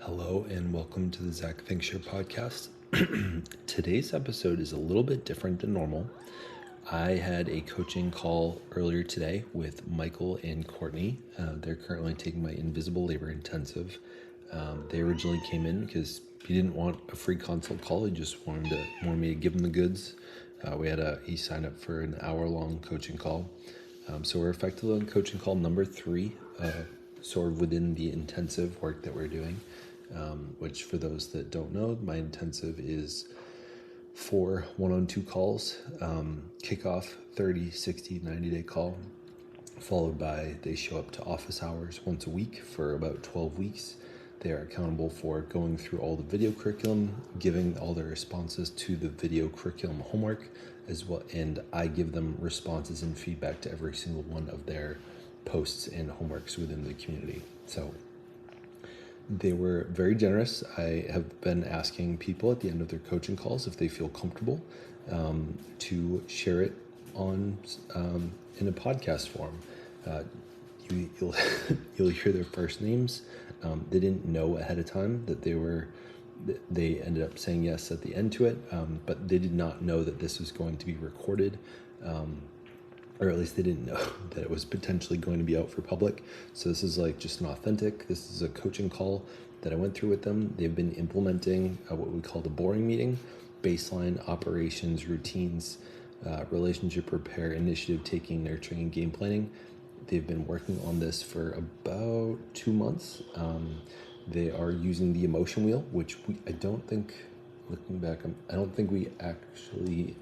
Hello and welcome to the Zach Think Share podcast. Today's episode is a little bit different than normal. I had a coaching call earlier today with Michael and Courtney. They're currently taking my invisible labor intensive. They originally came in because he didn't want a free consult call. He just wanted me to give him the goods. He signed up for an hour-long coaching call. So we're effectively on coaching call number 3, sort of within the intensive work that we're doing. Which for those that don't know, my intensive is 4 one-on-2 calls, kickoff, 30, 60, 90-day call, followed by they show up to office hours once a week for about 12 weeks. They are accountable for going through all the video curriculum, giving all their responses to the video curriculum homework as well, and I give them responses and feedback to every single one of their posts and homeworks within the community. So they were very generous. I have been asking people at the end of their coaching calls if they feel comfortable to share it on in a podcast form. You'll hear their first names. They didn't know ahead of time that they ended up saying yes at the end to it, but they did not know that this was going to be recorded. Or at least they didn't know that it was potentially going to be out for public. So this is like just an authentic, this is a coaching call that I went through with them. They've been implementing what we call the boring meeting, baseline operations, routines, relationship repair, initiative taking, nurturing, and game planning. They've been working on this for about 2 months. They are using the emotion wheel, which I don't think, looking back, I don't think we actually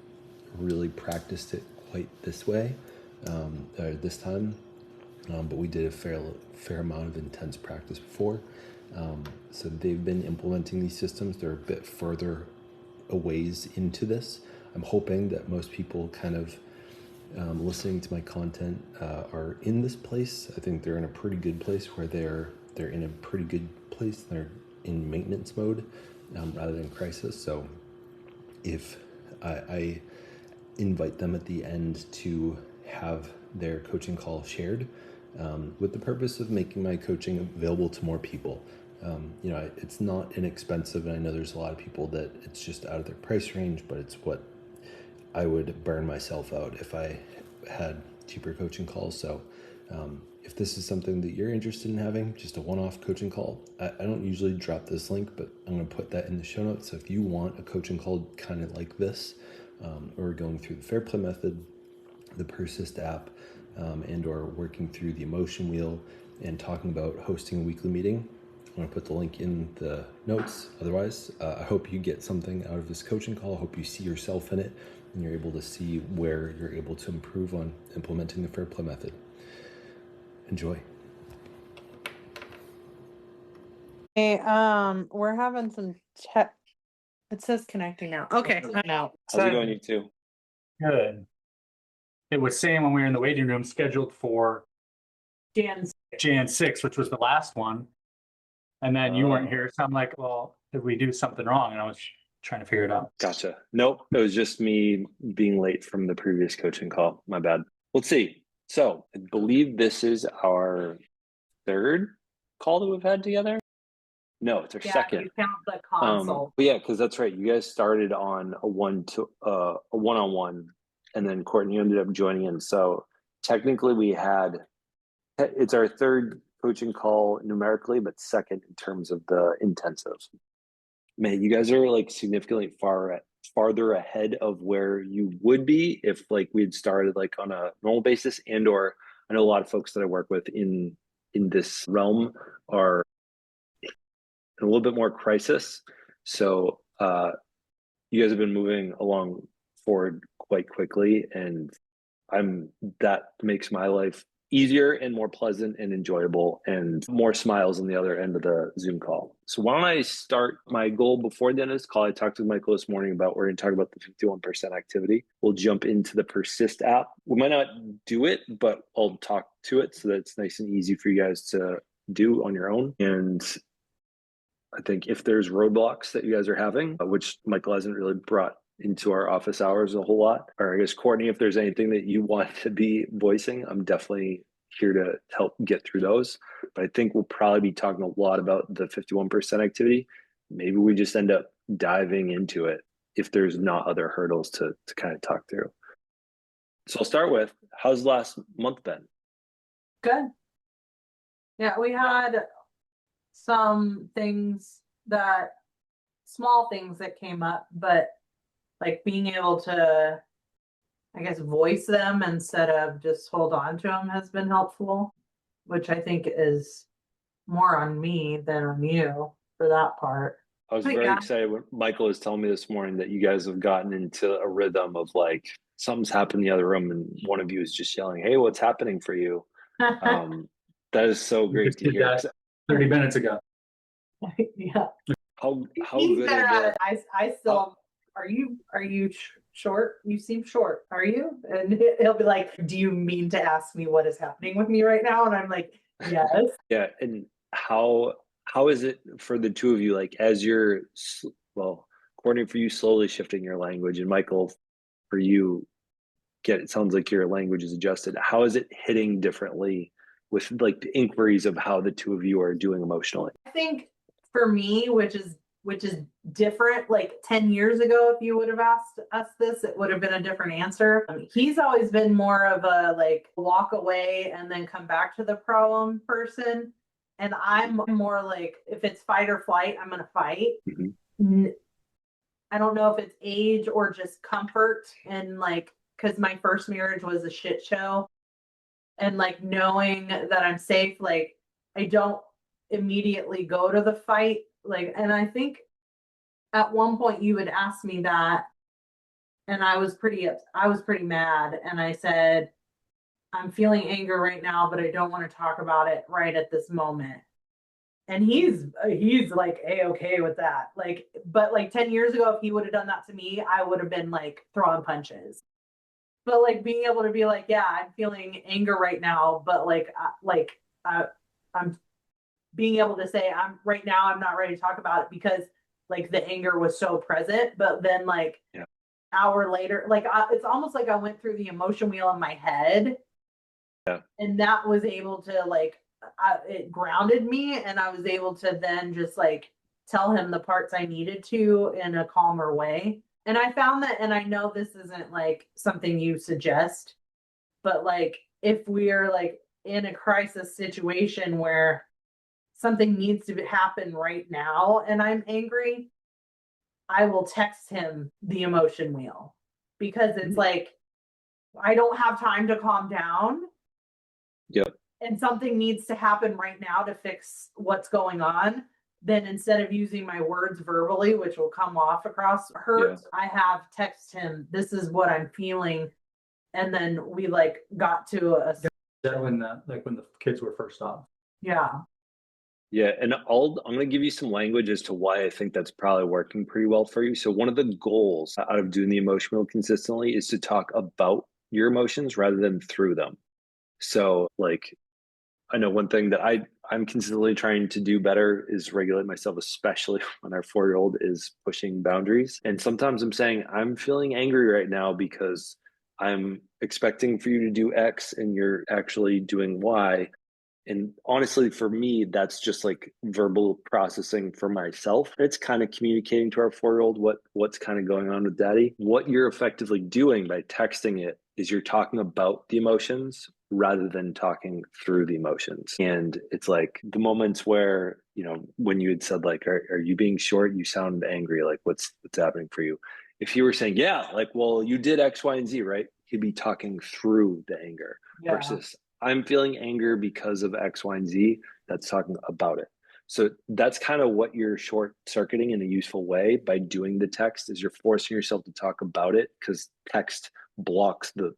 really practiced it quite this way this time, but we did a fair amount of intense practice before. So they've been implementing these systems. They're a bit further a ways into this. I'm hoping that most people kind of listening to my content are in this place. I think they're in a pretty good place where they're in a pretty good place. They're in maintenance mode rather than crisis. So if I invite them at the end to have their coaching call shared with the purpose of making my coaching available to more people. It's not inexpensive, and I know there's a lot of people that it's just out of their price range, but it's what I would burn myself out if I had cheaper coaching calls. So if this is something that you're interested in having, just a one-off coaching call, I don't usually drop this link, but I'm going to put that in the show notes. So if you want a coaching call kind of like this, or going through the Fair Play method, the Persist app, and or working through the emotion wheel and talking about hosting a weekly meeting, I'm going to put the link in the notes. Otherwise, I hope you get something out of this coaching call. I hope you see yourself in it and you're able to see where you're able to improve on implementing the Fair Play method. Enjoy. Hey, we're having some tech. It says connecting now. Okay. Now, How's it going, you two? good. It was saying when we were in the waiting room scheduled for Jan 6th, which was the last one. And then you weren't here. So I'm like, well, did we do something wrong? And I was trying to figure it out. Gotcha. Nope. It was just me being late from the previous coaching call. My bad. Let's see. So I believe this is our 3rd call that we've had together. No, it's our 2nd. You count the console. Yeah, because that's right. You guys started on a one-on-one, and then Courtney ended up joining in. So technically it's our 3rd coaching call numerically, but 2nd in terms of the intensives. Man, you guys are like significantly farther ahead of where you would be if like we had started like on a normal basis, and or I know a lot of folks that I work with in this realm are a little bit more crisis. So you guys have been moving along forward quite quickly, and that makes my life easier and more pleasant and enjoyable, and more smiles on the other end of the Zoom call. So why don't I start my goal before the end of this call? I talked to Michael this morning about, we're going to talk about the 51% activity. We'll jump into the Persist app. We might not do it, but I'll talk to it so that it's nice and easy for you guys to do on your own. And I think if there's roadblocks that you guys are having, which Michael hasn't really brought into our office hours a whole lot, or I guess Courtney, if there's anything that you want to be voicing, I'm definitely here to help get through those. But I think we'll probably be talking a lot about the 51% activity. Maybe we just end up diving into it if there's not other hurdles to kind of talk through. So I'll start with, how's last month been? Good. Yeah, we had some things small things that came up, but like being able to, I guess, voice them instead of just hold on to them has been helpful, which I think is more on me than on you for that part. I was very excited when Michael was telling me this morning that you guys have gotten into a rhythm of like something's happened in the other room and one of you is just yelling, "Hey, what's happening for you?" That is so great to hear. 30 minutes ago. Yeah. How He's good better are at the, it. I still, are you short? You seem short. Are you? And he'll be like, do you mean to ask me what is happening with me right now? And I'm like, yes. yeah, and how is it for the two of you, like as you're, well, Courtney, for you slowly shifting your language, and Michael, for you, it sounds like your language is adjusted. How is it hitting differently with like the inquiries of how the two of you are doing emotionally? I think for me, which is different, like 10 years ago, if you would have asked us this, it would have been a different answer. He's always been more of a like walk away and then come back to the problem person. And I'm more like, if it's fight or flight, I'm going to fight. Mm-hmm. I don't know if it's age or just comfort, and like, because my first marriage was a shit show, and like knowing that I'm safe, like I don't immediately go to the fight. Like, and I think at one point you had asked me that, and I was pretty mad, and I said, I'm feeling anger right now, but I don't want to talk about it right at this moment. And he's like A-okay with that. Like, but like 10 years ago, if he would have done that to me, I would have been like throwing punches. But like being able to be like, yeah, I'm feeling anger right now, but I'm being able to say I'm not ready to talk about it because like the anger was so present. But then like an hour later, like it's almost like I went through the emotion wheel in my head, and that was able to like it grounded me, and I was able to then just like tell him the parts I needed to in a calmer way. And I found that, and I know this isn't like something you suggest, but like if we're like in a crisis situation where something needs to happen right now and I'm angry, I will text him the emotion wheel, because it's like I don't have time to calm down. Yep. And something needs to happen right now to fix what's going on. Then instead of using my words verbally, which will come off across hurt, I have text him, this is what I'm feeling. And then we like got to a. That when the kids were first off. Yeah. Yeah, and I'm going to give you some language as to why I think that's probably working pretty well for you. So one of the goals out of doing the emotion wheel consistently is to talk about your emotions rather than through them. So like, I know one thing that I'm consistently trying to do better is regulate myself, especially when our 4-year-old is pushing boundaries. And sometimes I'm saying, I'm feeling angry right now because I'm expecting for you to do X and you're actually doing Y. And honestly, for me, that's just like verbal processing for myself. It's kind of communicating to our 4-year-old what's kind of going on with daddy. What you're effectively doing by texting it is you're talking about the emotions rather than talking through the emotions. And it's like the moments where, you know, when you had said like, are you being short? You sound angry. Like what's happening for you? If you were saying, yeah, like, well, you did X, Y, and Z, right? He'd be talking through the anger versus I'm feeling anger because of X, Y, and Z. That's talking about it. So that's kind of what you're short circuiting in a useful way by doing the text, is you're forcing yourself to talk about it, because text blocks the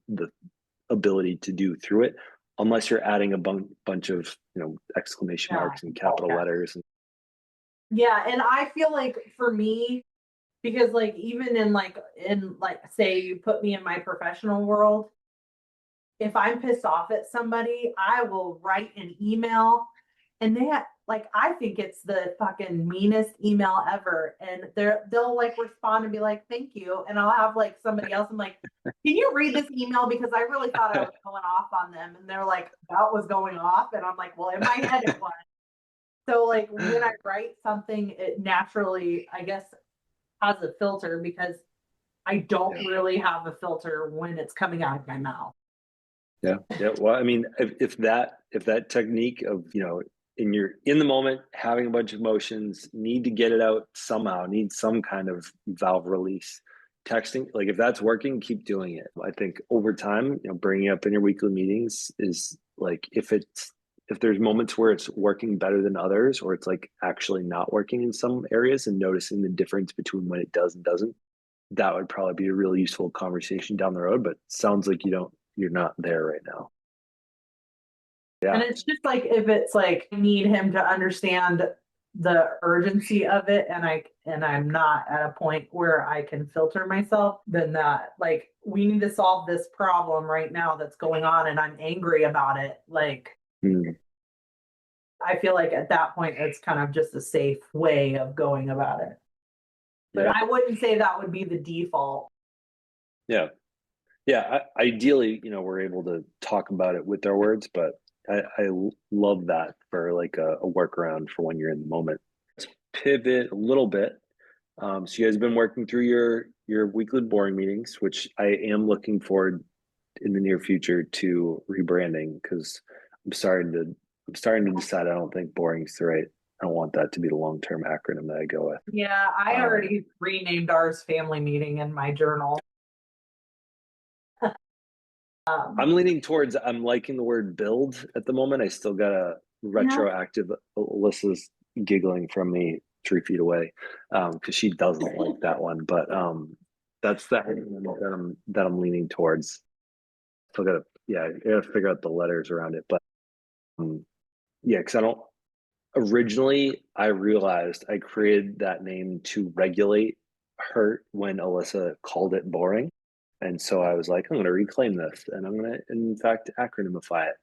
ability to do through it, unless you're adding a bunch of, you know, exclamation marks and capital letters. Yeah, and I feel like for me, because like even in like say you put me in my professional world, if I'm pissed off at somebody, I will write an email, and like, I think it's the fucking meanest email ever. And they'll like respond and be like, thank you. And I'll have like somebody else. I'm like, can you read this email? Because I really thought I was going off on them. And they're like, that was going off. And I'm like, well, in my head it was. So like when I write something, it naturally, I guess, has a filter because I don't really have a filter when it's coming out of my mouth. Yeah. Well, I mean, if that technique of, in the moment, having a bunch of emotions, need to get it out somehow, need some kind of valve release. Texting, like if that's working, keep doing it. I think over time, bringing it up in your weekly meetings is like, if there's moments where it's working better than others, or it's like actually not working in some areas, and noticing the difference between when it does and doesn't, that would probably be a really useful conversation down the road. But sounds like you're not there right now. Yeah. And it's just like, if it's like, I need him to understand the urgency of it, and I'm not at a point where I can filter myself, then that, like, we need to solve this problem right now that's going on and I'm angry about it. Like, I feel like at that point it's kind of just a safe way of going about it. But Yeah. I wouldn't say that would be the default. Yeah. Ideally, we're able to talk about it with our words, but I love that for like a workaround for when you're in the moment. Let's pivot a little bit. So you guys have been working through your weekly boring meetings, which I am looking forward in the near future to rebranding, because I'm starting to decide I don't think boring is the right. I don't want that to be the long-term acronym that I go with. Yeah, I already renamed ours family meeting in my journal. I'm leaning towards, I'm liking the word build at the moment. I still got a retroactive, Alyssa's giggling from me 3 feet away because she doesn't like that one. But that's that I'm leaning towards. Still gotta figure out the letters around it. But because originally I realized I created that name to regulate hurt when Alyssa called it boring. And so I was like, I'm going to reclaim this, and I'm going to, in fact, acronymify it.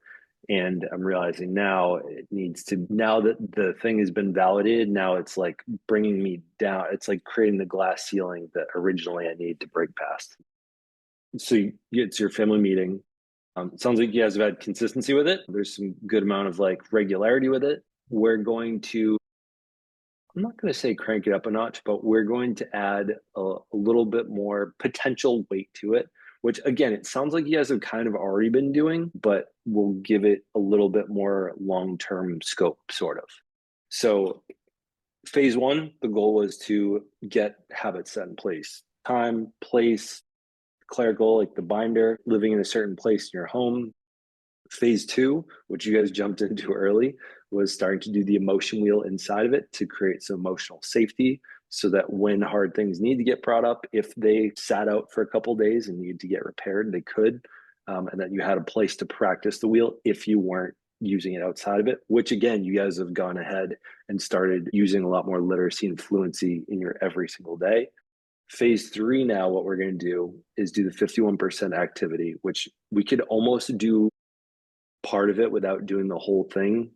And I'm realizing now now that the thing has been validated, now it's like bringing me down. It's like creating the glass ceiling that originally I needed to break past. So it's your family meeting. It sounds like you guys have had consistency with it. There's some good amount of like regularity with it. I'm not going to say crank it up a notch, but we're going to add a little bit more potential weight to it, which again, it sounds like you guys have kind of already been doing, but we'll give it a little bit more long-term scope, sort of. So phase one, the goal was to get habits set in place. Time, place, clerical, like the binder, living in a certain place in your home. Phase two, which you guys jumped into early, was starting to do the emotion wheel inside of it to create some emotional safety, so that when hard things need to get brought up, if they sat out for a couple of days and needed to get repaired, they could, and that you had a place to practice the wheel if you weren't using it outside of it, which again, you guys have gone ahead and started using a lot more literacy and fluency in your every single day. Phase three, now what we're going to do is do the 51% activity, which we could almost do part of it without doing the whole thing,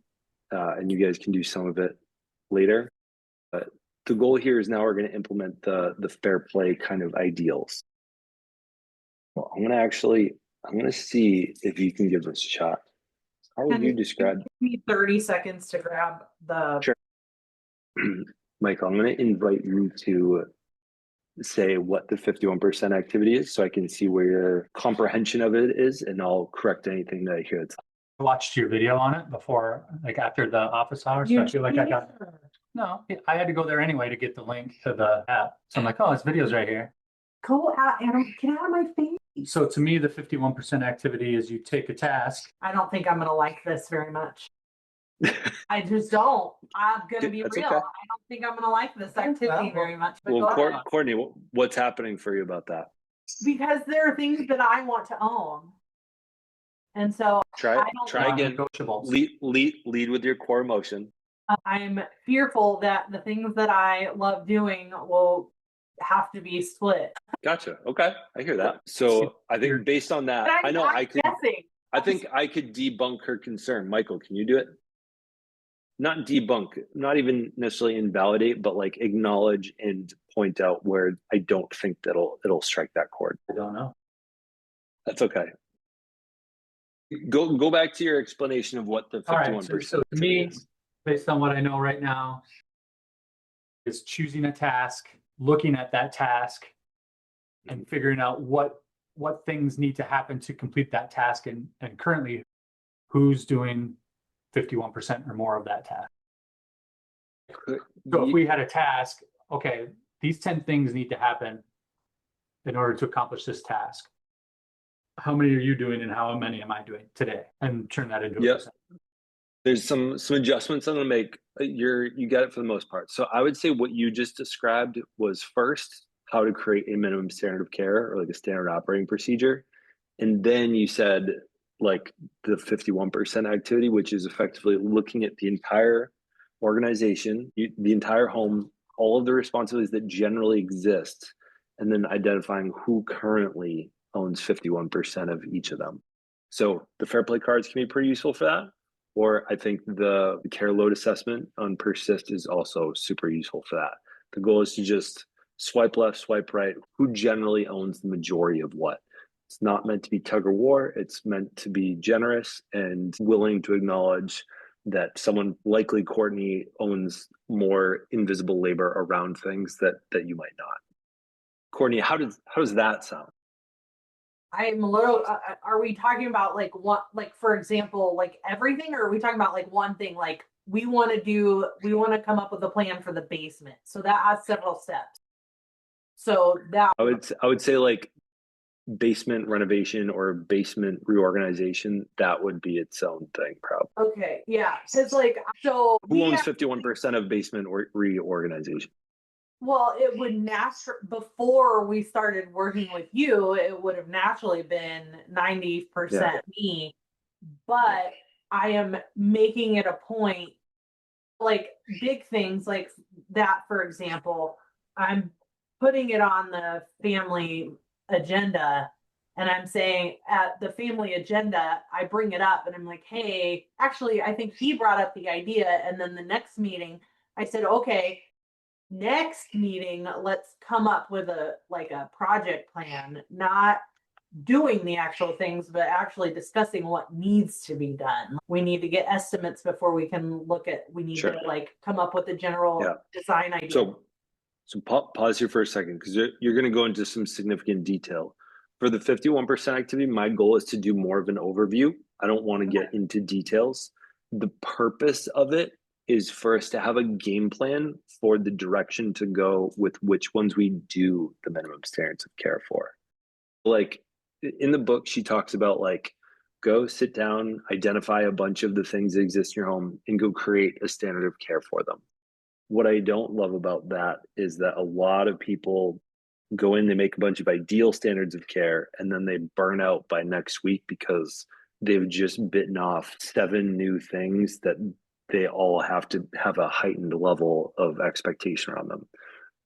and you guys can do some of it later. But the goal here is now we're going to implement the fair play kind of ideals. Well, I'm going to see if you can give this a shot. How would you describe? Give me 30 seconds to grab the. Sure. Michael, I'm going to invite you to say what the 51% activity is, so I can see where your comprehension of it is, and I'll correct anything that I hear. I watched your video on it before, like after the office hours. So I feel like no, I had to go there anyway to get the link to the app. So I'm like, oh, this video's right here. Go out, Adam, get out of my face. So to me, the 51% activity is you take a task. I don't think I'm going to like this very much. I just don't. I'm going to be That's real. okay. I don't think I'm going to like this activity very much. But Well, Courtney, what's happening for you about that? Because there are things that I want to own. And so Try again. Lead with your core emotion. I'm fearful that the things that I love doing will have to be split. Gotcha. Okay, I hear that. So I think based on that, I know I could. Guessing. I think I could debunk her concern. Michael, can you do it? not debunk, not even necessarily invalidate, but like acknowledge and point out where I don't think that it'll strike that chord. I don't know. That's okay. Go back to your explanation of what the 51% All right, so to me, is. based on what I know right now, is choosing a task, looking at that task, and figuring out what things need to happen to complete that task, and currently who's doing 51% or more of that task. So if we had a task, okay, these 10 things need to happen in order to accomplish this task. How many are you doing and how many am I doing today? And turn that into a percent. There's some adjustments I'm going to make. You got it for the most part. So I would say what you just described was first how to create a minimum standard of care, or like a standard operating procedure. And then you said like the 51% activity, which is effectively looking at the entire organization, the entire home, all of the responsibilities that generally exist, and then identifying who currently owns 51% of each of them. So the fair play cards can be pretty useful for that. Or I think the care load assessment on Persist is also super useful for that. The goal is to just swipe left, swipe right, who generally owns the majority of what. It's not meant to be tug of war. It's meant to be generous and willing to acknowledge that someone, likely Courtney, owns more invisible labor around things that you might not. Courtney, how does that sound? I'm a little, are we talking about like what, like, for example, like everything, or are we talking about like one thing? Like we want to come up with a plan for the basement. So that has several steps. So that I would say like basement renovation or basement reorganization, that would be its own thing, probably. okay. Yeah. Cause like, so who owns 51% of basement reorganization? Well, it would before we started working with you, it would have naturally been 90% me, but I am making it a point, like big things like that, for example, I'm putting it on the family agenda, and I'm saying at the family agenda, I bring it up and I'm like, hey, actually, I think he brought up the idea. And then the next meeting, I said, okay, next meeting, let's come up with a project plan, not doing the actual things, but actually discussing what needs to be done. We need to get estimates before we can we need to come up with a general design idea. So pause here for a second, because you're going to go into some significant detail. For the 51% activity, my goal is to do more of an overview. I don't want to get into details. The purpose of it is for us to have a game plan for the direction to go with which ones we do the minimum standards of care for. Like in the book, she talks about like, go sit down, identify a bunch of the things that exist in your home, and go create a standard of care for them. What I don't love about that is that a lot of people go in, they make a bunch of ideal standards of care, and then they burn out by next week because they've just bitten off 7 new things that they all have to have a heightened level of expectation around them.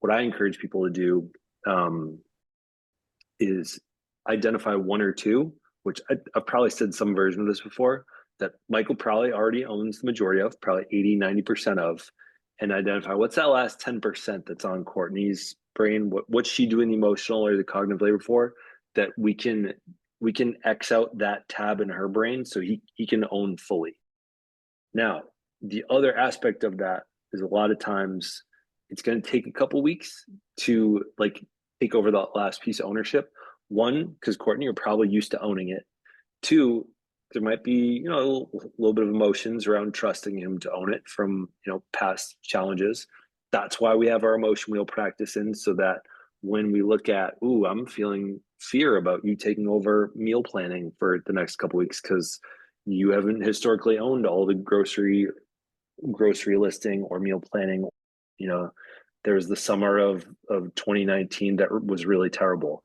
What I encourage people to do is identify 1 or 2, which I've probably said some version of this before, that Michael probably already owns the majority of, probably 80-90% of, and identify what's that last 10% that's on Courtney's brain, what's she doing the emotional or the cognitive labor for, that we can X out that tab in her brain so he can own fully. Now, the other aspect of that is a lot of times it's going to take a couple weeks to like take over the last piece of ownership. 1, because Courtney, you're probably used to owning it. 2, there might be, a little bit of emotions around trusting him to own it from, past challenges. That's why we have our emotion wheel practice in, so that when we look at, I'm feeling fear about you taking over meal planning for the next couple weeks because you haven't historically owned all the grocery listing or meal planning. There was the summer of 2019 that was really terrible.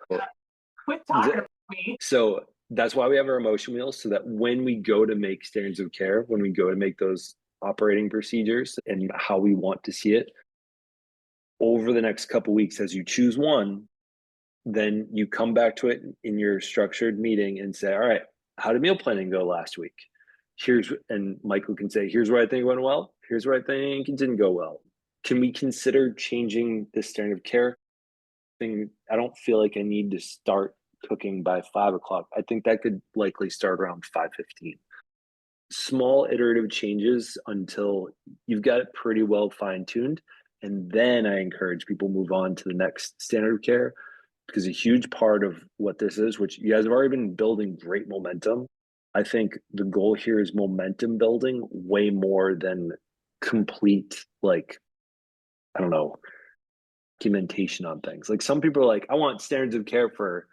Quit talking about me. So that's why we have our emotion wheels, so that when we go to make standards of care, when we go to make those operating procedures and how we want to see it, over the next couple of weeks, as you choose one, then you come back to it in your structured meeting and say, all right, how did meal planning go last week? And Michael can say, here's where I think it went well. Here's what I think it didn't go well. Can we consider changing the standard of care thing? I don't feel like I need to start cooking by 5 o'clock. I think that could likely start around 5:15. Small iterative changes until you've got it pretty well fine-tuned. And then I encourage people move on to the next standard of care, because a huge part of what this is, which you guys have already been building great momentum. I think the goal here is momentum building way more than complete, like, I don't know, documentation on things. Like some people are like, I want standards of care for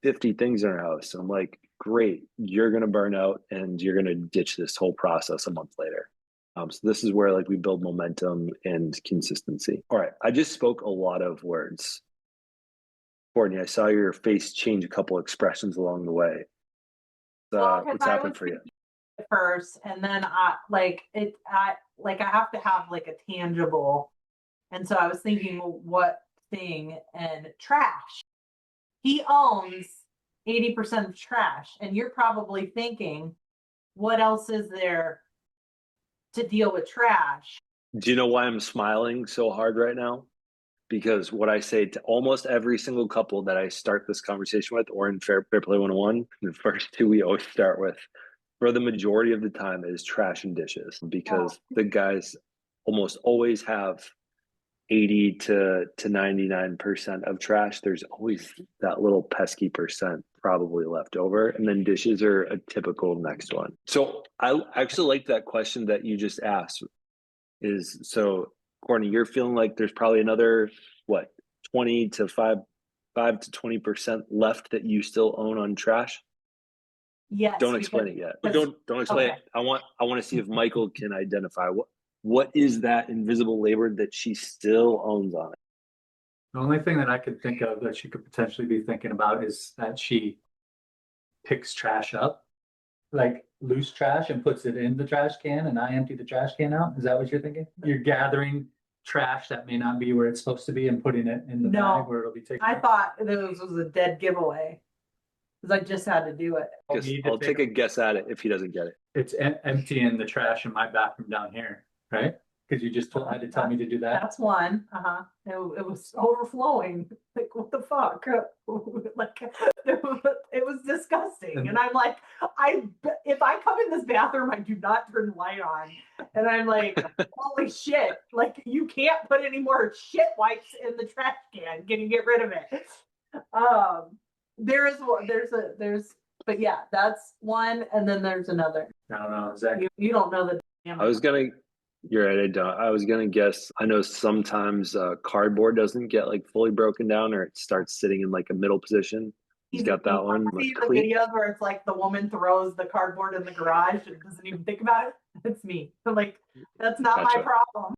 50 things in our house. I'm like, great, you're going to burn out and you're going to ditch this whole process a month later. So this is where like we build momentum and consistency. All right, I just spoke a lot of words. Courtney, I saw your face change a couple expressions along the way. What's happened for you? First, and then I have to have like a tangible, and so I was thinking, well, what thing? And trash. He owns 80% of trash, and you're probably thinking, what else is there to deal with trash? Do you know why I'm smiling so hard right now? Because what I say to almost every single couple that I start this conversation with, or in Fair Play 101, the first two we always start with, for the majority of the time, is trash and dishes, because the guys almost always have 80 to 99% of trash. There's always that little pesky percent probably left over. And then dishes are a typical next one. So I actually like that question that you just asked. So Courtney, you're feeling like there's probably another, what, 20 to 5 to 20% left that you still own on trash? Yes. Don't explain it yet. Don't explain it. I want to see if Michael can identify what is that invisible labor that she still owns on it. The only thing that I could think of that she could potentially be thinking about is that she picks trash up, like loose trash, and puts it in the trash can, and I empty the trash can out. Is that what you're thinking? You're gathering trash that may not be where it's supposed to be and putting it in the bag where it'll be taken. I thought this was a dead giveaway because I just had to do it. I'll take a guess at it if he doesn't get it. It's emptying the trash in my bathroom down here, right? Because you just had to tell me to do that. That's one. It was overflowing. Like, what the fuck? Like, it was disgusting. And I'm like, if I come in this bathroom, I do not turn the light on. And I'm like, holy shit! Like, you can't put any more shit wipes in the trash can. Can you get rid of it? But yeah, that's one, and then there's another. I don't know. Zach, you don't know the. You're right, I don't. I was gonna guess. I know sometimes cardboard doesn't get like fully broken down, or it starts sitting in like a middle position. He's got that one. See the videos where it's like the woman throws the cardboard in the garage and doesn't even think about it. It's me. So like, that's not my problem.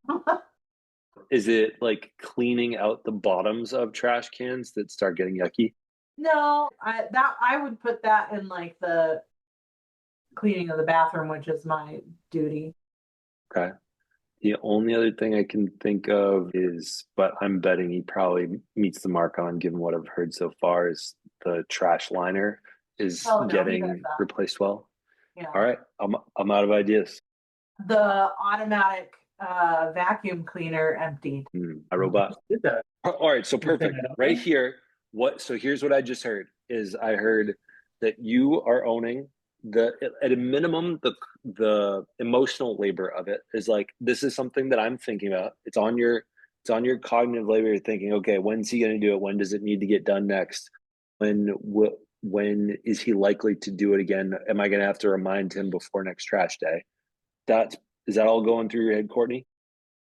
Is it like cleaning out the bottoms of trash cans that start getting yucky? No, I would put that in like the cleaning of the bathroom, which is my duty. Okay. The only other thing I can think of is, but I'm betting he probably meets the mark on, given what I've heard so far, is the trash liner is getting replaced well. Yeah. All right. I'm out of ideas. The automatic vacuum cleaner emptied. A robot. did that. All right. So perfect. Right here. So here's what I just heard is I heard that you are owning at a minimum, the emotional labor of it is like, this is something that I'm thinking about. It's on your cognitive labor. You're thinking, okay, when's he going to do it? When does it need to get done next? When is he likely to do it again? Am I going to have to remind him before next trash day? Is that all going through your head, Courtney?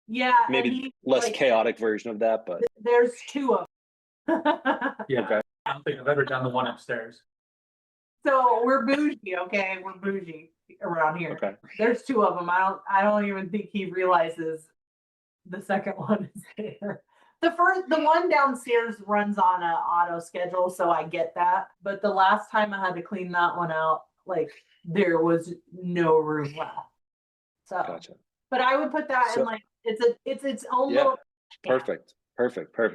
Yeah. Maybe less chaotic version of that, but there's two of them. Yeah. Okay. I don't think I've ever done the one upstairs. So we're bougie, okay? We're bougie around here. Okay. There's two of them. I don't even think he realizes the second one is there. The one downstairs runs on an auto schedule, so I get that. But the last time I had to clean that one out, like there was no room left. So, gotcha. But I would put that in like it's its own little. Perfect.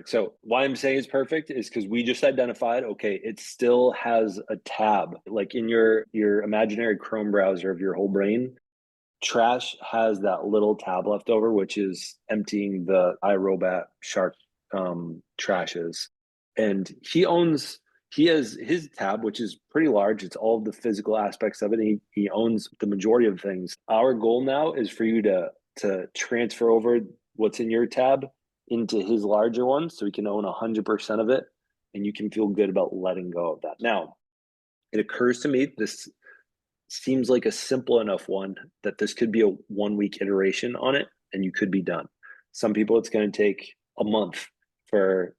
So why I'm saying it's perfect is because we just identified, okay, it still has a tab, like in your imaginary Chrome browser of your whole brain. Trash has that little tab left over, which is emptying the iRobot Shark trashes. And he has his tab, which is pretty large. It's all of the physical aspects of it. He owns the majority of things. Our goal now is for you to transfer over what's in your tab into his larger one, so he can own 100% of it, and you can feel good about letting go of that. Now, it occurs to me this seems like a simple enough one that this could be a 1 week iteration on it, and you could be done. Some people, it's going to take a month for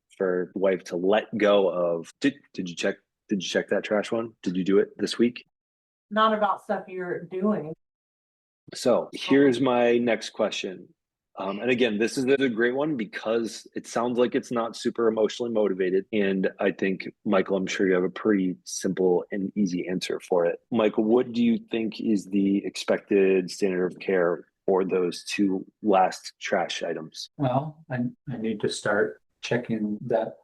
wife to let go of. Did you check that trash one? Did you do it this week? Not about stuff you're doing. So here's my next question. And again, this is a great one because it sounds like it's not super emotionally motivated. And I think, Michael, I'm sure you have a pretty simple and easy answer for it. Michael, what do you think is the expected standard of care for those two last trash items? Well, I need to start checking that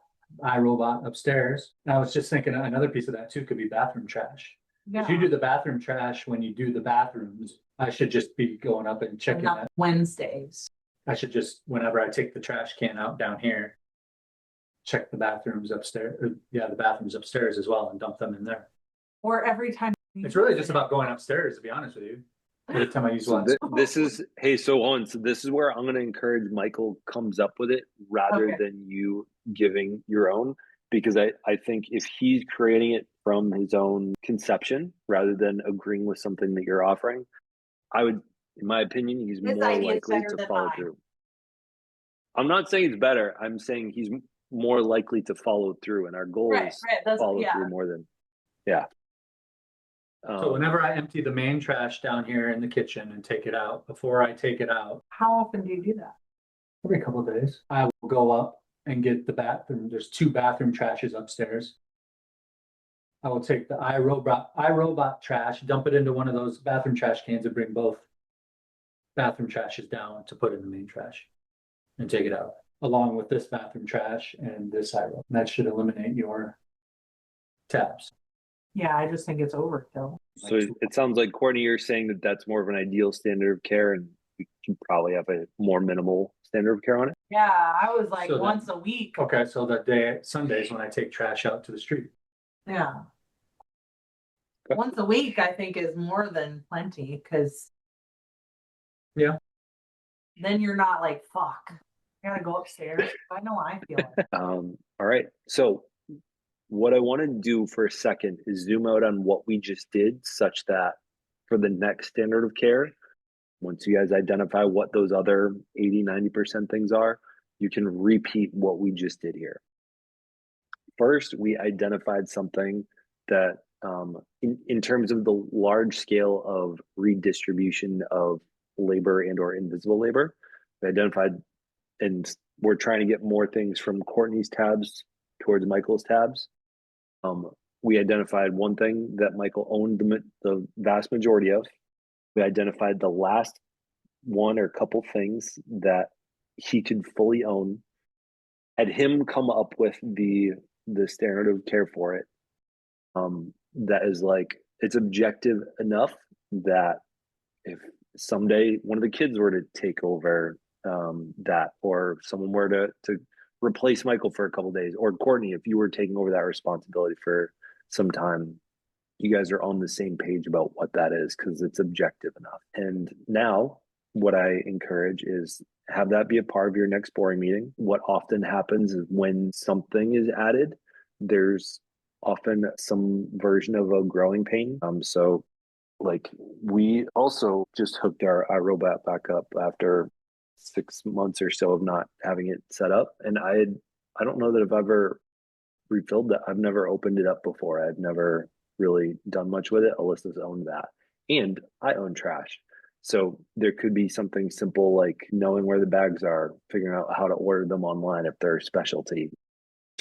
iRobot upstairs. I was just thinking another piece of that too could be bathroom trash. If you do the bathroom trash when you do the bathrooms, I should just be going up and checking that. Wednesdays. I should just, whenever I take the trash can out down here, check the bathrooms upstairs. The bathrooms upstairs as well and dump them in there. Or every time. It's really just about going upstairs, to be honest with you. Every time I use one. This is this is where I'm going to encourage Michael comes up with it rather than you giving your own, because I think if he's creating it from his own conception rather than agreeing with something that you're offering, in my opinion, he's more likely to follow through. I'm not saying it's better. I'm saying he's more likely to follow through, and our goal is to follow through more than, So whenever I empty the main trash down here in the kitchen and take it out, before I take it out, How often do you do that? every couple of days, I will go up and get the bathroom. There's 2 bathroom trashes upstairs. I will take the iRobot trash, dump it into one of those bathroom trash cans, and bring both bathroom trashes down to put in the main trash and take it out, along with this bathroom trash and this iRobot. That should eliminate your tabs. Yeah, I just think it's overkill. So it sounds like, Courtney, you're saying that that's more of an ideal standard of care, and we can probably have a more minimal standard of care on it. Yeah, I was like So once a week. Okay, so that day, Sundays when I take trash out to the street. Yeah. Okay. Once a week, I think is more than plenty because. Yeah. Then you're not like, fuck, I gotta go upstairs. I know I feel it. All right. So what I want to do for a second is zoom out on what we just did, such that for the next standard of care, once you guys identify what those other 80-90% things are, you can repeat what we just did here. First, we identified something that in terms of the large scale of redistribution of labor and or invisible labor, we identified, and we're trying to get more things from Courtney's tabs towards Michael's tabs. We identified one thing that Michael owned the vast majority of. We identified the last one or couple things that he could fully own, had him come up with the standard of care for it. That is like, it's objective enough that if someday one of the kids were to take over that, or someone were to replace Michael for a couple of days, or Courtney, if you were taking over that responsibility for some time, you guys are on the same page about what that is because it's objective enough. And now what I encourage is have that be a part of your next boring meeting. What often happens is when something is added, there's often some version of a growing pain. So like we also just hooked our iRobot back up after 6 months or so of not having it set up. And I don't know that I've ever refilled that. I've never opened it up before. I've never really done much with it. Alyssa's owned that. And I own trash. So there could be something simple like knowing where the bags are, figuring out how to order them online if they're specialty,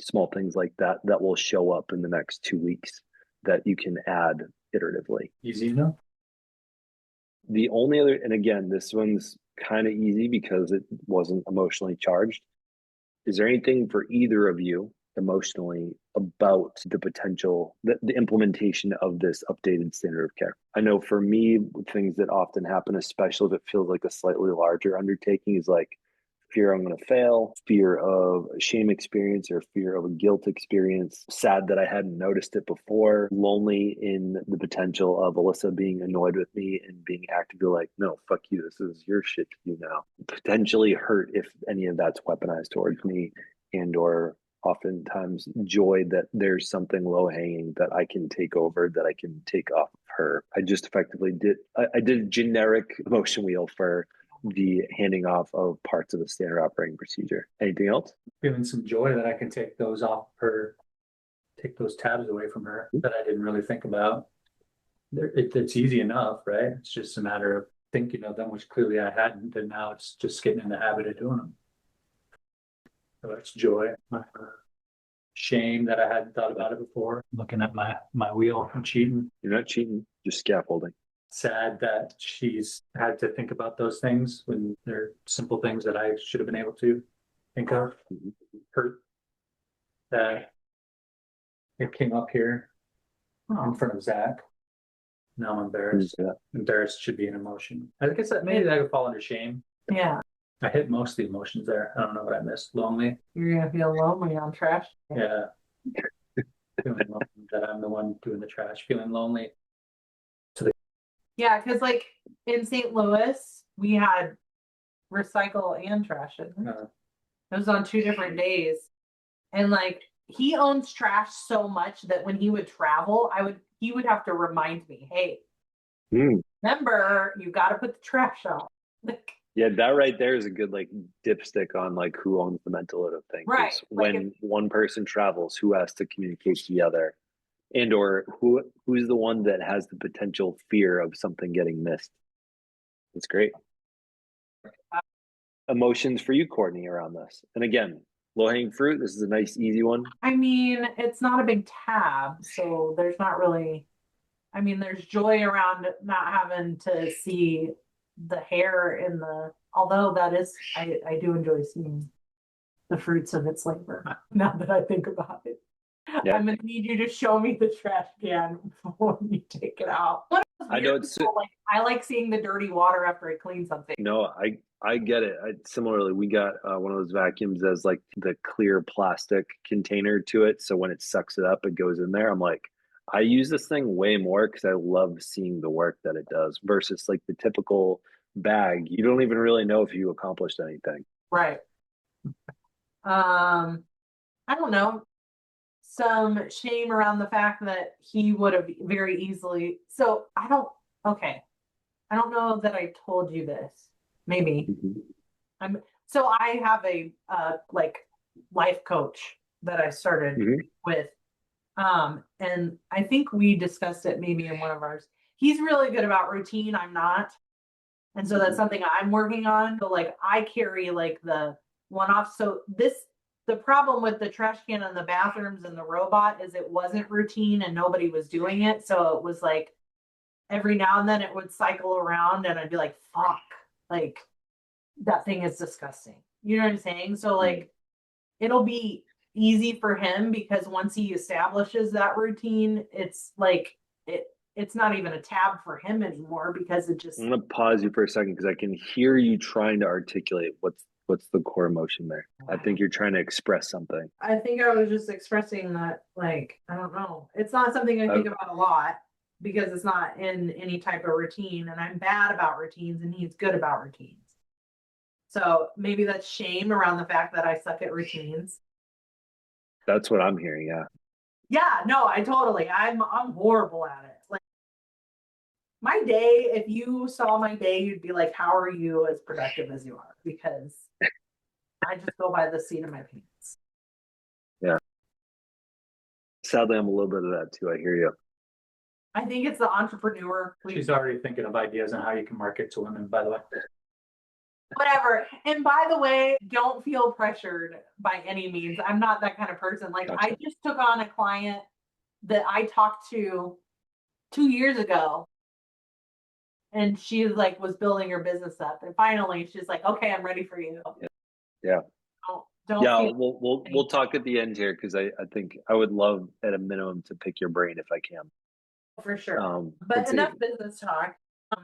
small things like that that will show up in the next 2 weeks that you can add iteratively. Easy enough. The only other, and again, this one's kind of easy because it wasn't emotionally charged. Is there anything for either of you emotionally about the potential, the implementation of this updated standard of care. I know for me, things that often happen, especially if it feels like a slightly larger undertaking, is like fear I'm going to fail, fear of a shame experience or fear of a guilt experience, sad that I hadn't noticed it before, lonely in the potential of Alyssa being annoyed with me and being actively like, no, fuck you, this is your shit to do now. Potentially hurt if any of that's weaponized towards me, and or oftentimes joy that there's something low hanging that I can take over, that I can take off of her. I just effectively I did a generic emotion wheel for the handing off of parts of the standard operating procedure. Anything else? Feeling some joy that I can take those off her, take those tabs away from her that I didn't really think about. It's easy enough, right? It's just a matter of thinking of them, which clearly I hadn't, and now it's just getting in the habit of doing them. So that's joy. Shame that I hadn't thought about it before. Looking at my wheel and cheating. You're not cheating, just scaffolding. Sad that she's had to think about those things when they're simple things that I should have been able to think of. Hurt that it came up here in front of Zach. Now I'm embarrassed. Yeah. Embarrassed should be an emotion. I guess that maybe that could fall under shame. Yeah. I hit most of the emotions there. I don't know what I missed. Lonely. You're gonna feel lonely on trash. Yeah. Feeling lonely that I'm the one doing the trash. Feeling lonely. Yeah, because like in St. Louis, we had recycle and trash. It was on 2 different days. And like he owns trash so much that when he would travel, he would have to remind me, hey, remember, you gotta put the trash out. Like, yeah, that right there is a good like dipstick on like who owns the mental load of things. right. When Like one person travels, who has to communicate to the other? And or who's the one that has the potential fear of something getting missed? That's great. Emotions for you, Courtney, around this. And again, low-hanging fruit. This is a nice, easy one. I mean, it's not a big tab, so there's not really, I mean, there's joy around not having to see the hair in although that is, I do enjoy seeing the fruits of its labor, now that I think about it. Yeah. I'm gonna need you to show me the trash can when you take it out. I know it's like I like seeing the dirty water after I clean something. no, I get it. Similarly, we got one of those vacuums as like the clear plastic container to it. So when it sucks it up, it goes in there. I'm like, I use this thing way more because I love seeing the work that it does versus like the typical bag. You don't even really know if you accomplished anything. Right. I don't know. Some shame around the fact that he would have very easily. So I don't know that I told you this. Maybe. So I have a like life coach that I started with. And I think we discussed it maybe in one of ours. He's really good about routine. I'm not. And so that's something I'm working on. So like I carry like the one-off. So the problem with the trash can in the bathrooms and the robot is it wasn't routine and nobody was doing it. So it was like every now and then it would cycle around and I'd be like, fuck, like that thing is disgusting. You know what I'm saying? So like it'll be easy for him because once he establishes that routine, it's like it's not even a tab for him anymore because it just. I'm gonna pause you for a second because I can hear you trying to articulate what's the core emotion there. I think you're trying to express something. I think I was just expressing that, like, I don't know. It's not something I think about a lot because it's not in any type of routine and I'm bad about routines and he's good about routines. So maybe that's shame around the fact that I suck at routines. That's what I'm hearing, yeah. Yeah, no, I'm horrible at it. Like my day, if you saw my day, you'd be like, how are you as productive as you are? Because I just go by the seat of my pants. Yeah. Sadly, I'm a little bit of that too. I hear you. I think it's the entrepreneur. She's already thinking of ideas on how you can market to women, by the way. Whatever. And by the way, don't feel pressured by any means. I'm not that kind of person. Like Gotcha. I just took on a client that I talked to 2 years ago. And she like was building her business up. And finally she's like, okay, I'm ready for you. Yeah. Don't Yeah, feel we'll talk at the end here because I think I would love at a minimum to pick your brain if I can. for sure. But But enough business talk.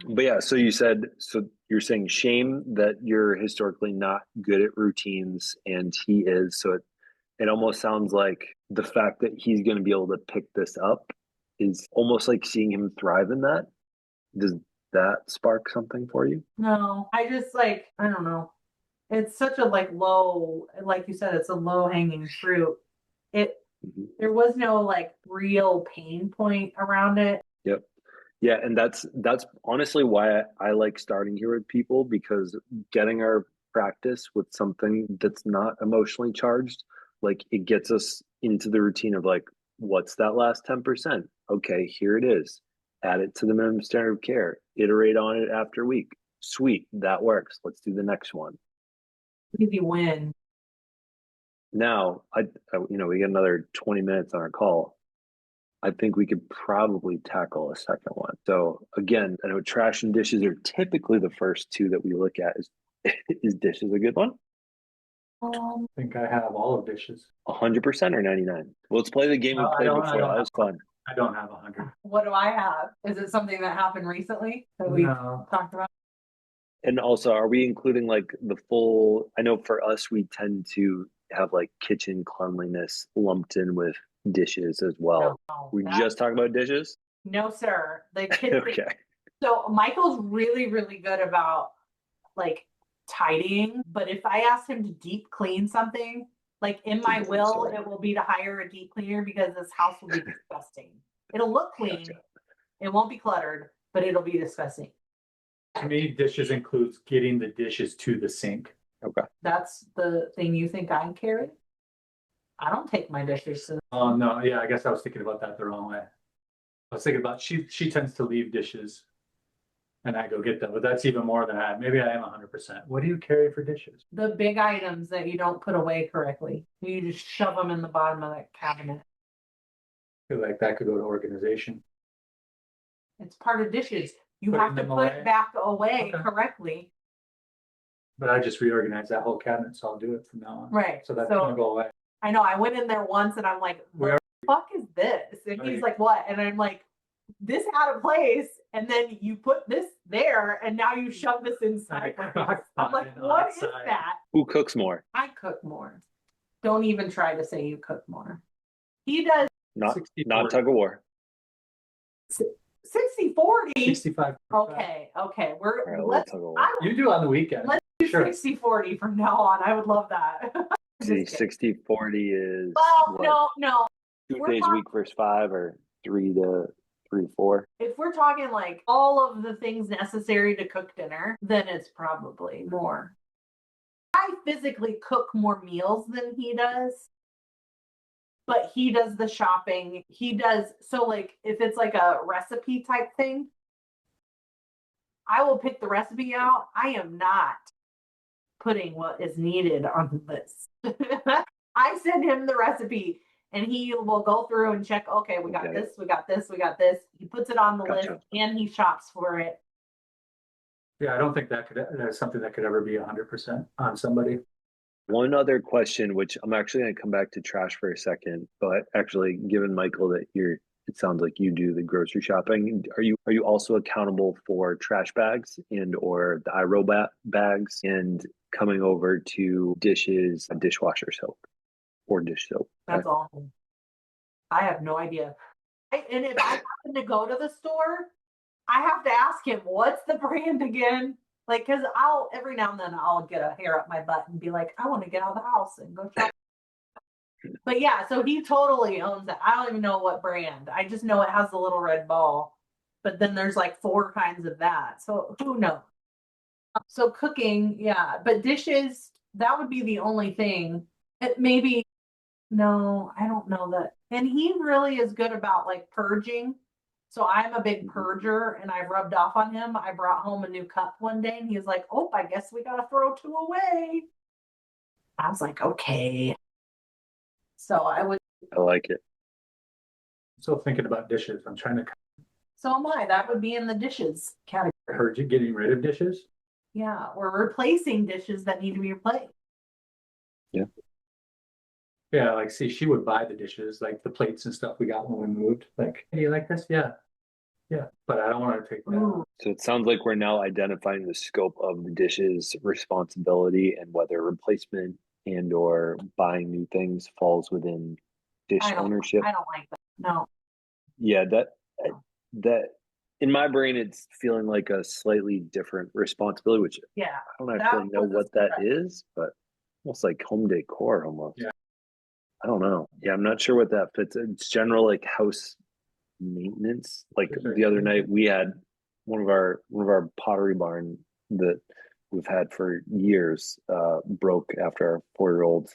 But yeah, so you're saying shame that you're historically not good at routines and he is. So it almost sounds like the fact that he's going to be able to pick this up is almost like seeing him thrive in that. Does that spark something for you? No, I just like, I don't know. It's such a like low, like you said, it's a low hanging fruit. There was no like real pain point around it. Yep. Yeah, and that's honestly why I like starting here with people, because getting our practice with something that's not emotionally charged, like it gets us into the routine of like, what's that last 10%? Okay, here it is. Add it to the minimum standard of care. Iterate on it after a week. Sweet, that works. Let's do the next one. Easy win. Now, we get another 20 minutes on our call. I think we could probably tackle a second one. So again, I know trash and dishes are typically the first two that we look at. Is dishes a good one? I think I have all of dishes. 100% or 99? Well, let's play the game we played before. That was fun. I don't have 100. What do I have? Is it something that happened recently that we talked about? And also, are we including like the full? I know for us, we tend to have like kitchen cleanliness lumped in with dishes as well. No, We just talking about dishes? No, sir. The kids. Okay. So Michael's really, really good about like tidying, but if I ask him to deep clean something, like in my will, it will be to hire a deep cleaner because this house will be disgusting. It'll look clean. Gotcha. It won't be cluttered, but it'll be disgusting. To me, dishes includes getting the dishes to the sink. Okay. That's the thing you think I carry? I don't take my dishes to. Oh no, yeah, I guess I was thinking about that the wrong way. I was thinking about she tends to leave dishes and I go get them, but that's even more than I maybe I am 100%. What do you carry for dishes? The big items that you don't put away correctly. You just shove them in the bottom of that cabinet. I feel like that could go to organization. It's part of dishes. You have to put it back away correctly. But I just reorganized that whole cabinet, so I'll do it from now on. Right. So that's gonna go away. I know. I went in there once and I'm like, what the fuck is this? And he's like, what? And I'm like, this out of place. And then you put this there and now you shove this inside. I'm like, what is that? Who cooks more? I cook more. Don't even try to say you cook more. He does. Not tug of war. 60-40. 65. Okay. You do on the weekend. Let's do 60-40 from now on. I would love that. See, 60-40 is well, no. 2 days a week versus 5 or 3 to 4. If we're talking like all of the things necessary to cook dinner, then it's probably more. I physically cook more meals than he does. But he does the shopping. He does, so like if it's like a recipe type thing, I will pick the recipe out. I am not putting what is needed on the list. I send him the recipe and he will go through and check, okay, we got this, we got this, we got this. He puts it on the list and he shops for it. Yeah, I don't think that's something that could ever be 100% on somebody. One other question, which I'm actually going to come back to trash for a second, but actually, given Michael that it sounds like you do the grocery shopping. Are you also accountable for trash bags and or the iRobot bags and coming over to dishes, dishwasher soap or dish soap? That's awful. I have no idea. And if I happen to go to the store, I have to ask him, what's the brand again? Like, because every now and then I'll get a hair up my butt and be like, I want to get out of the house and go shop. But yeah, so he totally owns it. I don't even know what brand. I just know it has the little red ball. But then there's like 4 kinds of that. So who knows? So cooking, yeah. But dishes, that would be the only thing. No, I don't know that. And he really is good about like purging. So I'm a big purger and I rubbed off on him. I brought home a new cup one day and he was like, oh, I guess we got to throw 2 away. I was like, okay. So I like it. I'm still thinking about dishes. I'm trying to. So am I. That would be in the dishes category. I heard you getting rid of dishes? Yeah. We're replacing dishes that need to be replaced. Yeah. Yeah, like see, she would buy the dishes, like the plates and stuff we got when we moved. Like, hey, you like this? Yeah. Yeah. But I don't want to take that. Ooh, So it sounds like we're now identifying the scope of the dishes responsibility and whether replacement and or buying new things falls within dish ownership. I don't like that. No. Yeah, that in my brain it's feeling like a slightly different responsibility, which Yeah. I don't actually know was a what that surprise. is, but almost like home decor almost. Yeah. I don't know. Yeah, I'm not sure what that fits. It's general like house maintenance. Like the other night we had one of our pottery barn that we've had for years broke after our 4-year-old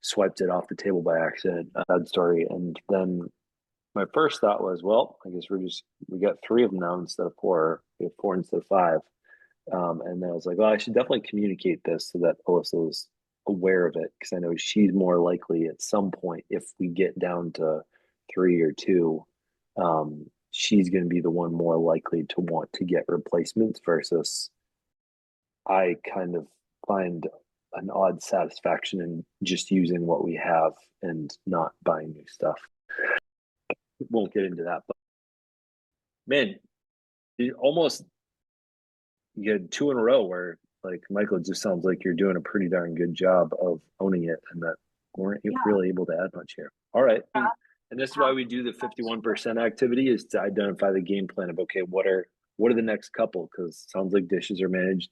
swiped it off the table by accident. Bad story. And then my first thought was, well, I guess we got 3 of them now instead of 4. We have 4 instead of 5. And then I was like, well, I should definitely communicate this so that Alyssa is aware of it, because I know she's more likely at some point, if we get down to 3 or 2, she's going to be the one more likely to want to get replacements versus I kind of find an odd satisfaction in just using what we have and not buying new stuff. Won't get into that, but man, you had 2 in a row where like Michael, it just sounds like you're doing a pretty darn good job of owning it and that weren't really able to add much here. All right. Yeah. And this is why we do the 51% activity, is to identify the game plan of, okay, what are the next couple? Because it sounds like dishes are managed.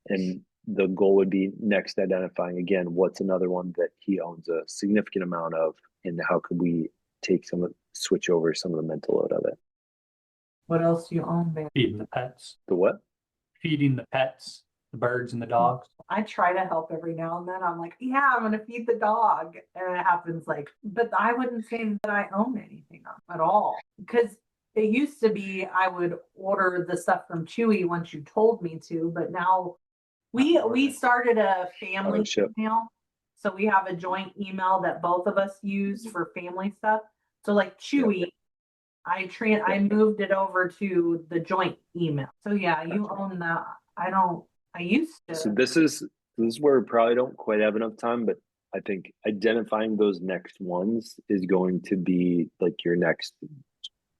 And the goal would be next identifying again, what's another one that he owns a significant amount of, and how could we switch over some of the mental load of it. What else do you own, babe? Feeding the pets. The what? Feeding the pets, the birds and the dogs. I try to help every now and then. I'm like, yeah, I'm gonna feed the dog. And it happens like, but I wouldn't say that I own anything at all. Because it used to be I would order the stuff from Chewy once you told me to, but now we started a family Ownership. email. So we have a joint email that both of us use for family stuff. So like Chewy, I moved it over to the joint email. So yeah, you own that. I used to. So this is where we probably don't quite have enough time, but I think identifying those next ones is going to be like your next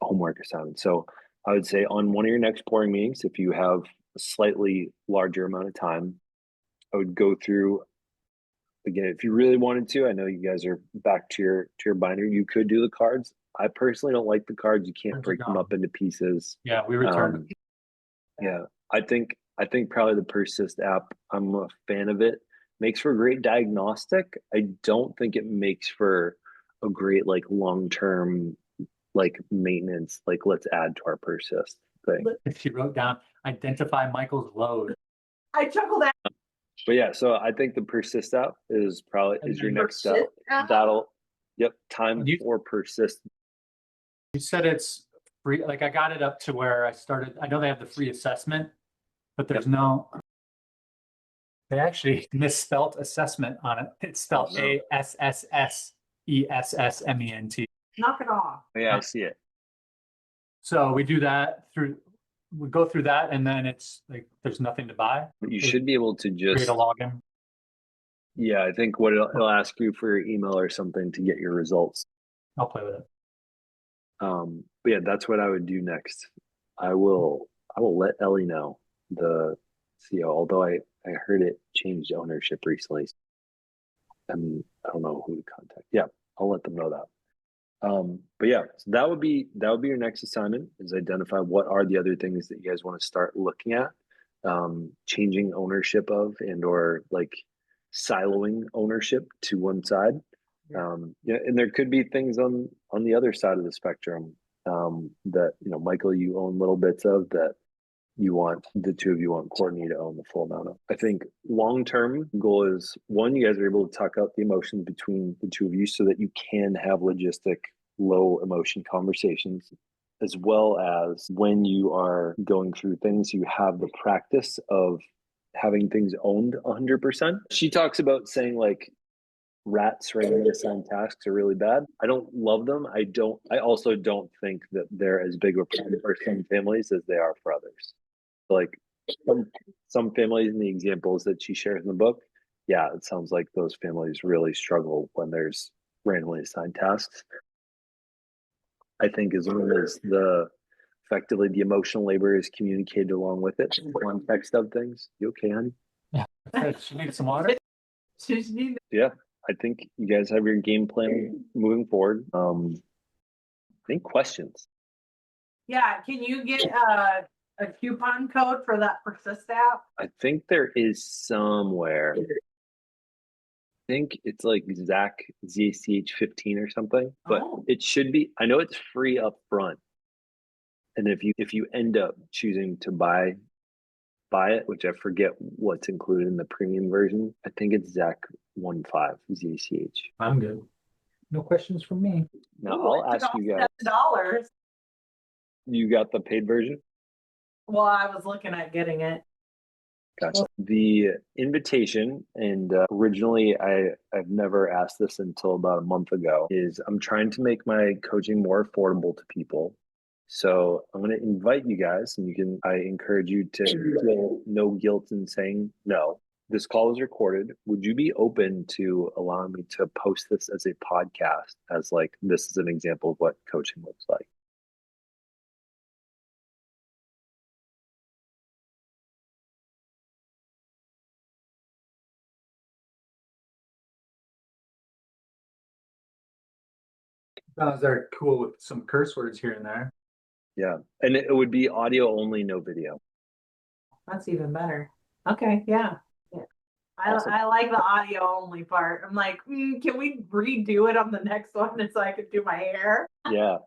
homework assignment. So I would say on one of your next pouring meetings, if you have a slightly larger amount of time, I would go through again, if you really wanted to. I know you guys are back to your binder. You could do the cards. I personally don't like the cards. You can't break them up into pieces. Yeah, we returned. Yeah, I think probably the Persist app, I'm a fan of it. Makes for a great diagnostic. I don't think it makes for a great like long-term like maintenance, like let's add to our Persist thing. She wrote down, identify Michael's load. I chuckled at. But yeah, so I think the Persist app is your next step. Persist app? Time for Persist. You said it's free. Like I got it up to where I know they have the free assessment, but there's no, they actually misspelt assessment on it. It's spelled ASSSESSMENT. Knock it off. Yeah, I see it. So we go through that, and then it's like there's nothing to buy. But you should be able to just create a login. Yeah, I think what it'll ask you for your email or something to get your results. I'll play with it. But yeah, that's what I would do next. I will let Ellie know, the CEO, although I heard it changed ownership recently. And I don't know who to contact. Yeah, I'll let them know that. But yeah, so that would be your next assignment, is identify what are the other things that you guys want to start looking at, changing ownership of, and or like siloing ownership to one side. And there could be things on the other side of the spectrum that Michael, you own little bits of, that the 2 of you want Courtney to own the full amount of. I think long-term goal is, one, you guys are able to tuck out the emotions between the 2 of you so that you can have logistic, low emotion conversations, as well as when you are going through things, you have the practice of having things owned 100%. She talks about saying like rats randomly assigned tasks are really bad. I don't love them. I also don't think that they're as big a problem for some families as they are for others. Like some families in the examples that she shares in the book, yeah, it sounds like those families really struggle when there's randomly assigned tasks. I think as long as effectively the emotional labor is communicated along with it, the context of things. You okay, honey? She needs some water. Yeah, I think you guys have your game plan moving forward. Any questions? Yeah, can you get a coupon code for that Persist app? I think there is somewhere. I think it's like Zach ZACH15 or something, but Oh. it should be. I know it's free up front, and if you end up choosing to buy it, which I forget what's included in the premium version, I think it's Zach15 ZACH. I'm good. No questions from me. Now Ooh, I'll ask you guys. $7. You got the paid version? Well, I was looking at getting it. Gotcha. The invitation, and originally I've never asked this until about a month ago, is I'm trying to make my coaching more affordable to people. So I'm going to invite you guys, and I encourage you to feel no guilt in saying no. This call is recorded. Would you be open to allowing me to post this as a podcast, as like this is an example of what coaching looks like? They're cool with some curse words here and there. Yeah, and it would be audio only, no video. That's even better. Okay, yeah. Awesome. I like the audio only part. I'm like, can we redo it on the next one so I could do my hair? Yeah.